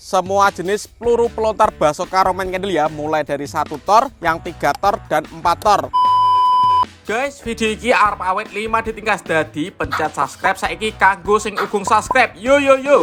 Semua jenis peluru pelontar Basoka Roman Candle ya, mulai dari 1 tor, yang 3 tor dan 4 tor. Guys, video ini arep awet 5 ditingkas, dadi pencet subscribe saiki kanggo sing ugung subscribe. Yo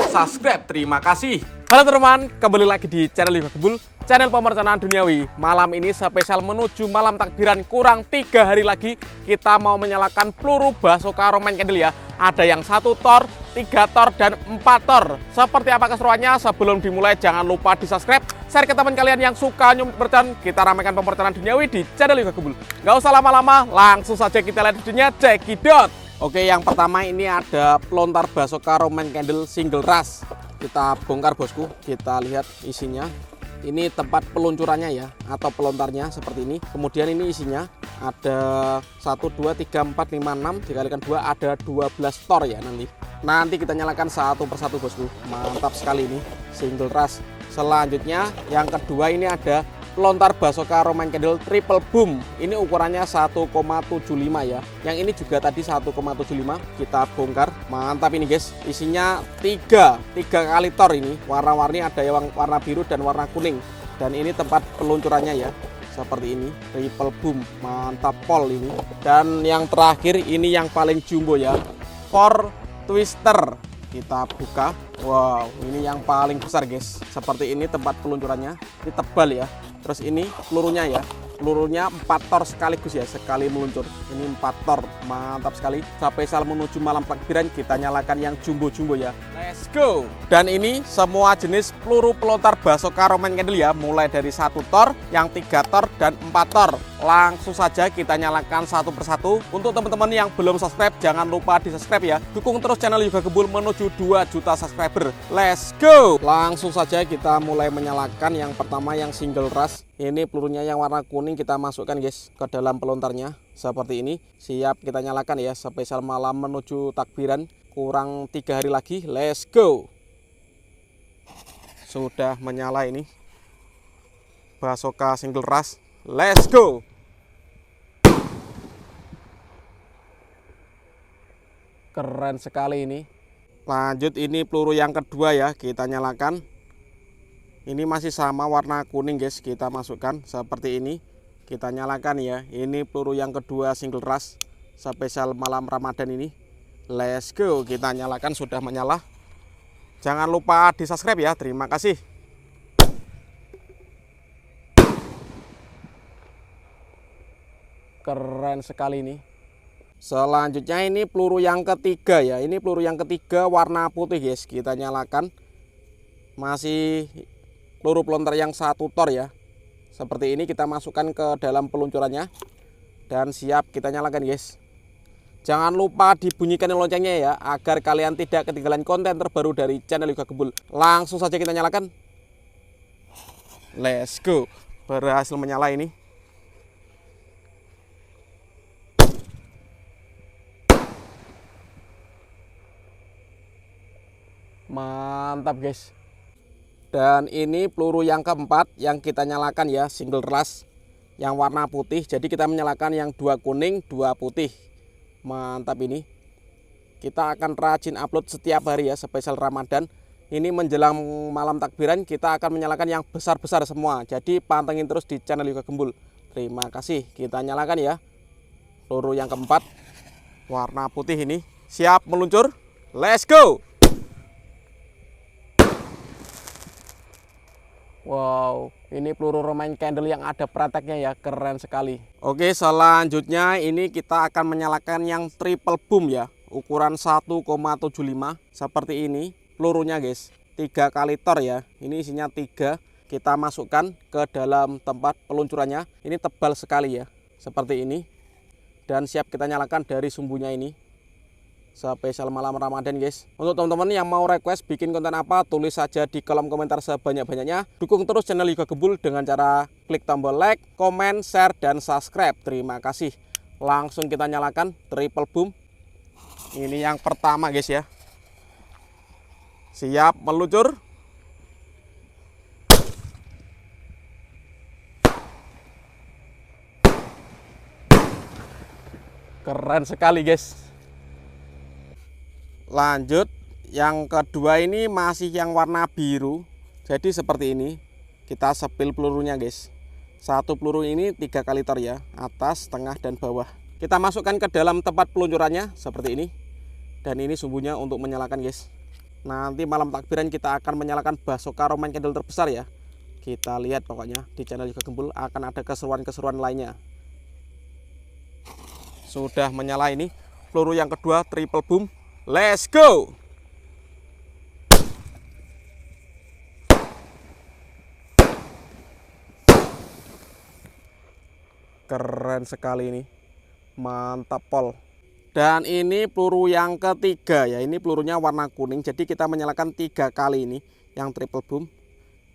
subscribe. Terima kasih. Halo teman-teman, kembali lagi di channel Yoga Gembul, channel pemerencanaan duniawi. Malam ini spesial menuju malam takbiran, kurang 3 hari lagi kita mau menyalakan peluru Basoka Roman Candle ya. Ada yang 1 tor, 3 tor dan 4 tor. Seperti apa keseruannya? Sebelum dimulai jangan lupa di subscribe, share ke teman kalian yang suka nyumbut pemerencanaan. Kita ramaikan pemerencanaan duniawi di channel Yoga Gembul. Gak usah lama-lama, langsung saja kita lihat videonya, cekidot. Oke, yang pertama ini ada pelontar Basoka Roman Candle single rush. Kita bongkar bosku, kita lihat isinya. Ini tempat peluncurannya ya, atau pelontarnya seperti ini. Kemudian ini isinya ada 1, 2, 3, 4, 5, 6 dikalikan 2 ada 12 tor ya nanti kita nyalakan satu persatu bosku. Mantap sekali ini single rush. Selanjutnya yang kedua ini ada pelontar Basoka Roman Candle triple boom. Ini ukurannya 1,75 ya. Yang ini juga tadi 1,75. Kita bongkar. Mantap ini guys. Isinya 3 kali tor ini. Warna-warni ada yang warna biru dan warna kuning. Dan ini tempat peluncurannya ya. Seperti ini, triple boom. Mantap pol ini. Dan yang terakhir ini yang paling jumbo ya. Four twister. Kita buka. Wow, ini yang paling besar guys. Seperti ini tempat peluncurannya. Ini tebal ya. Terus ini pelurunya ya. Pelurunya 4 tor sekaligus ya, sekali meluncur. Ini 4 tor, mantap sekali. Sampai menuju malam takbiran kita nyalakan yang jumbo-jumbo ya. Let's go. Dan ini semua jenis peluru pelontar Basoka Roman Candle ya, mulai dari 1 tor, yang 3 tor dan 4 tor. Langsung saja kita nyalakan satu persatu. Untuk teman-teman yang belum subscribe, jangan lupa di subscribe ya. Dukung terus channel Yoga Gembul menuju 2 juta subscriber. Let's go. Langsung saja kita mulai menyalakan yang pertama yang single rush. Ini pelurunya yang warna kuning kita masukkan guys ke dalam pelontarnya seperti ini. Siap kita nyalakan ya, spesial malam menuju takbiran, kurang 3 hari lagi. Let's go. Sudah menyala ini Basoka single rush. Let's go. Keren sekali ini. Lanjut ini peluru yang kedua ya, kita nyalakan. Ini masih sama warna kuning guys, kita masukkan seperti ini. Kita nyalakan ya. Ini peluru yang kedua single rush spesial malam Ramadan ini. Let's go. Kita nyalakan, sudah menyala. Jangan lupa di subscribe ya. Terima kasih. Keren sekali ini. Selanjutnya ini peluru yang ketiga ya. Ini peluru yang ketiga warna putih guys. Kita nyalakan. Masih peluru pelontar yang 1 tor ya. Seperti ini kita masukkan ke dalam peluncurannya. Dan siap kita nyalakan guys. Jangan lupa dibunyikan loncengnya ya, agar kalian tidak ketinggalan konten terbaru dari channel Yoga Gembul. Langsung saja kita nyalakan. Let's go. Berhasil menyala ini. Mantap guys. Dan ini peluru yang keempat yang kita nyalakan ya, single rush yang warna putih. Jadi kita menyalakan yang 2 kuning 2 putih. Mantap ini. Kita akan rajin upload setiap hari ya, spesial Ramadan. Ini menjelang malam takbiran kita akan menyalakan yang besar-besar semua. Jadi pantengin terus di channel Yoga Gembul. Terima kasih. Kita nyalakan ya. Peluru yang keempat warna putih ini. Siap meluncur. Let's go. Wow, ini peluru Roman Candle yang ada prateknya ya, keren sekali. Oke, selanjutnya ini kita akan menyalakan yang triple boom ya, ukuran 1,75 seperti ini. Pelurunya guys, 3 kali tor ya. Ini isinya 3. Kita masukkan ke dalam tempat peluncurannya. Ini tebal sekali ya, seperti ini. Dan siap kita nyalakan dari sumbunya ini. Spesial malam Ramadan guys. Untuk teman-teman yang mau request bikin konten apa, tulis saja di kolom komentar sebanyak-banyaknya. Dukung terus channel Yoga Gembul dengan cara klik tombol like, komen, share, dan subscribe. Terima kasih. Langsung kita nyalakan triple boom. Ini yang pertama guys ya. Siap meluncur. Keren sekali guys. Lanjut yang kedua ini masih yang warna biru. Jadi seperti ini kita sepil pelurunya guys. Satu peluru ini 3 kali tor ya, atas, tengah, dan bawah. Kita masukkan ke dalam tempat peluncurannya seperti ini. Dan ini sumbunya untuk menyalakan guys. Nanti malam takbiran kita akan menyalakan Basoka Roman Candle terbesar ya. Kita lihat pokoknya di channel Yoga Gembul akan ada keseruan-keseruan lainnya. Sudah menyala ini. Peluru yang kedua triple boom. Let's go. Keren sekali ini. Mantap pol. Dan ini peluru yang ketiga ya. Ini pelurunya warna kuning. Jadi kita menyalakan 3 kali ini yang triple boom.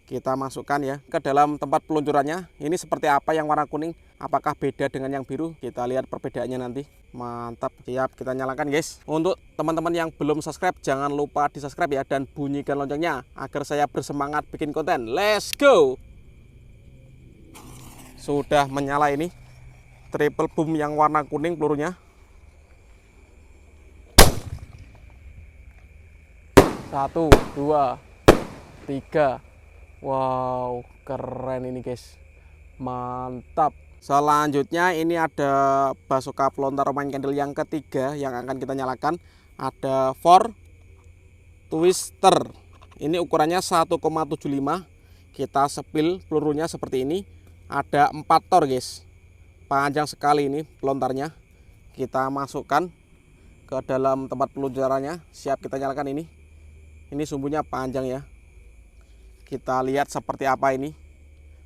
Kita masukkan ya ke dalam tempat peluncurannya. Ini seperti apa yang warna kuning? Apakah beda dengan yang biru? Kita lihat perbedaannya nanti. Mantap, siap kita nyalakan guys. Untuk teman-teman yang belum subscribe, jangan lupa di subscribe ya. Dan bunyikan loncengnya agar saya bersemangat bikin konten. Let's go. Sudah menyala ini. Triple boom yang warna kuning pelurunya. 1, 2, 3. Wow, keren ini guys. Mantap. Selanjutnya ini ada Basoka pelontar Roman Candle yang ketiga yang akan kita nyalakan. Ada 4 twister. Ini ukurannya 1,75. Kita sepil pelurunya seperti ini. Ada 4 tor guys. Panjang sekali ini pelontarnya. Kita masukkan ke dalam tempat peluncurannya. Siap kita nyalakan ini. Ini sumbunya panjang ya. Kita lihat seperti apa ini.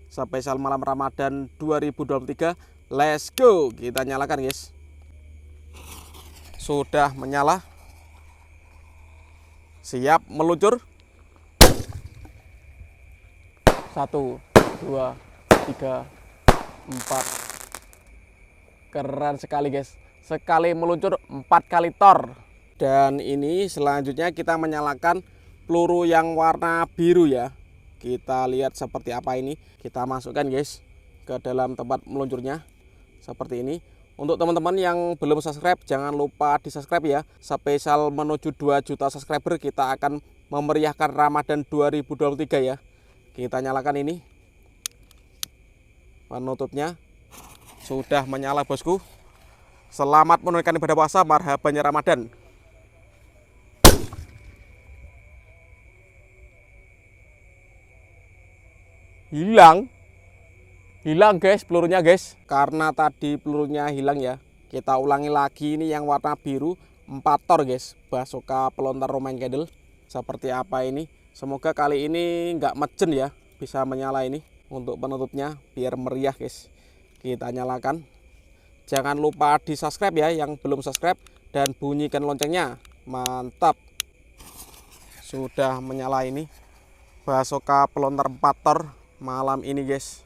Spesial malam Ramadan 2023. Let's go. Kita nyalakan guys. Sudah menyala. Siap meluncur. 1, 2, 3, 4. Keren sekali guys. Sekali meluncur 4 kali tor. Dan ini selanjutnya kita menyalakan peluru yang warna biru ya. Kita lihat seperti apa ini. Kita masukkan guys ke dalam tempat meluncurnya seperti ini. Untuk teman-teman yang belum subscribe, jangan lupa di subscribe ya. Spesial menuju 2 juta subscriber, kita akan memeriahkan Ramadan 2023 ya. Kita nyalakan ini. Penutupnya sudah menyala bosku. Selamat menunaikan ibadah puasa, marhabannya Ramadan. Hilang guys pelurunya guys. Karena tadi pelurunya hilang ya, kita ulangi lagi. Ini yang warna biru 4 tor guys. Basoka pelontar Roman Candle seperti apa ini. Semoga kali ini nggak mejen ya, bisa menyala ini. Untuk penutupnya biar meriah guys. Kita nyalakan. Jangan lupa di subscribe ya yang belum subscribe. Dan bunyikan loncengnya. Mantap. Sudah menyala ini Basoka pelontar 4 tor malam ini guys.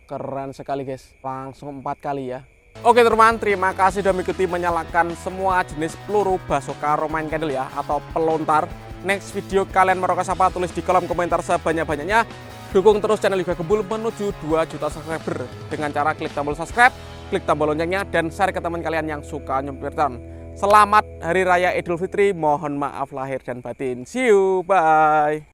Keren sekali guys. Langsung 4 kali ya. Oke teman-teman, terima kasih sudah mengikuti menyalakan semua jenis peluru Basoka Roman Candle ya, atau pelontar. Next video kalian merokas apa? Tulis di kolom komentar sebanyak-banyaknya. Dukung terus channel Yoga Gembul menuju 2 juta subscriber dengan cara klik tombol subscribe, klik tombol loncengnya, dan share ke teman kalian yang suka nyempirkan. Selamat Hari Raya Idul Fitri. Mohon maaf lahir dan batin. See you, bye.